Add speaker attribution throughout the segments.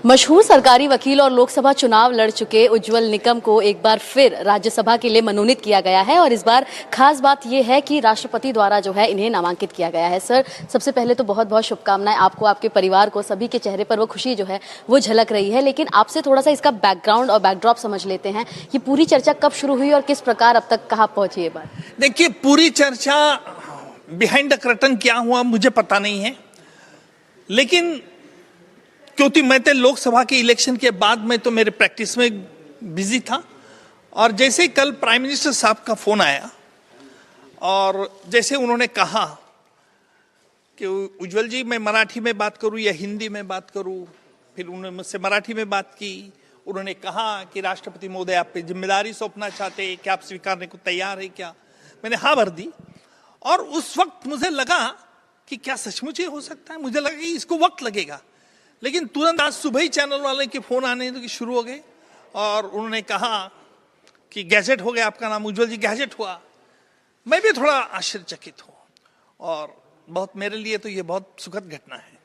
Speaker 1: मशहूर सरकारी वकील और लोकसभा चुनाव लड़ चुके उज्जवल निकम को एक बार फिर राज्यसभा के लिए मनोनीत किया गया है और इस बार खास बात यह है कि राष्ट्रपति द्वारा जो है इन्हें नामांकित किया गया है। सर, सबसे पहले तो बहुत बहुत शुभकामनाएं आपको, आपके परिवार को, सभी के चेहरे पर वो खुशी जो है वो झलक रही है। लेकिन आपसे थोड़ा सा इसका बैकग्राउंड और बैकड्रॉप समझ लेते हैं कि पूरी चर्चा कब शुरू हुई और किस प्रकार अब तक कहाँ पहुंची ये बात।
Speaker 2: देखिए, पूरी चर्चा बिहाइंड द कर्टन क्या हुआ मुझे पता नहीं है, लेकिन क्योंकि मैं तो लोकसभा के इलेक्शन के बाद मैं तो मेरे प्रैक्टिस में बिजी था और जैसे ही कल प्राइम मिनिस्टर साहब का फोन आया और जैसे उन्होंने कहा कि उज्जवल जी मैं मराठी में बात करूं या हिंदी में बात करूं, फिर उन्होंने मुझसे मराठी में बात की। उन्होंने कहा कि राष्ट्रपति महोदय आप पे जिम्मेदारी सौंपना चाहते हैं, क्या आप स्वीकारने को तैयार है क्या? मैंने हाँ भर दी और उस वक्त मुझे लगा कि क्या सचमुच ये हो सकता है। मुझे लगा कि इसको वक्त लगेगा, लेकिन तुरंत आज सुबह ही चैनल वाले के फोन आने शुरू हो गए और उन्होंने कहा कि गैजेट हो गया आपका नाम, उज्जवल जी गैजेट हुआ। मैं भी थोड़ा आश्चर्यचकित हूँ और बहुत, मेरे लिए तो ये बहुत सुखद घटना है।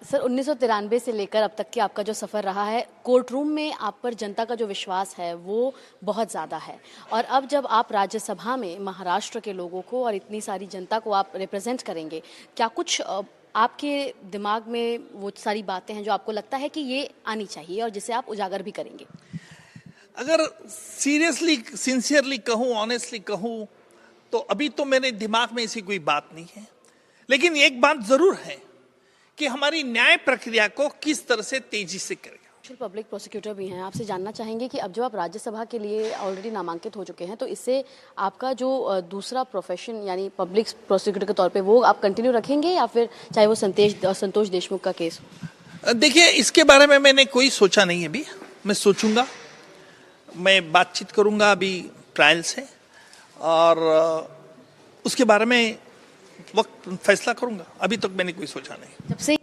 Speaker 1: सर, 1993 से लेकर अब तक के आपका जो सफ़र रहा है, कोर्ट रूम में आप पर जनता का जो विश्वास है वो बहुत ज़्यादा है और अब जब आप राज्यसभा में महाराष्ट्र के लोगों को और इतनी सारी जनता को आप रिप्रेजेंट करेंगे, क्या कुछ आपके दिमाग में वो सारी बातें हैं जो आपको लगता है कि ये आनी चाहिए और जिसे आप उजागर भी करेंगे?
Speaker 2: अगर सीरियसली, सिंसियरली कहूँ, ऑनेस्टली कहूँ तो अभी तो मेरे दिमाग में ऐसी कोई बात नहीं है, लेकिन एक बात जरूर है कि हमारी न्याय प्रक्रिया को किस तरह से तेजी से करें।
Speaker 1: पब्लिक प्रोसिक्यूटर भी हैं, आपसे जानना चाहेंगे कि अब जब आप राज्यसभा के लिए ऑलरेडी नामांकित हो चुके हैं तो इससे आपका जो दूसरा प्रोफेशन यानी पब्लिक प्रोसिक्यूटर के तौर पे वो आप कंटिन्यू रखेंगे या फिर चाहे वो संतोष देशमुख का केस हो?
Speaker 2: देखिए, इसके बारे में मैंने कोई सोचा नहीं है अभी, मैं सोचूंगा, मैं बातचीत करूंगा अभी ट्रायल से और उसके बारे में वक्त फैसला करूंगा। अभी तक मैंने कोई सोचा नहीं।
Speaker 1: जब से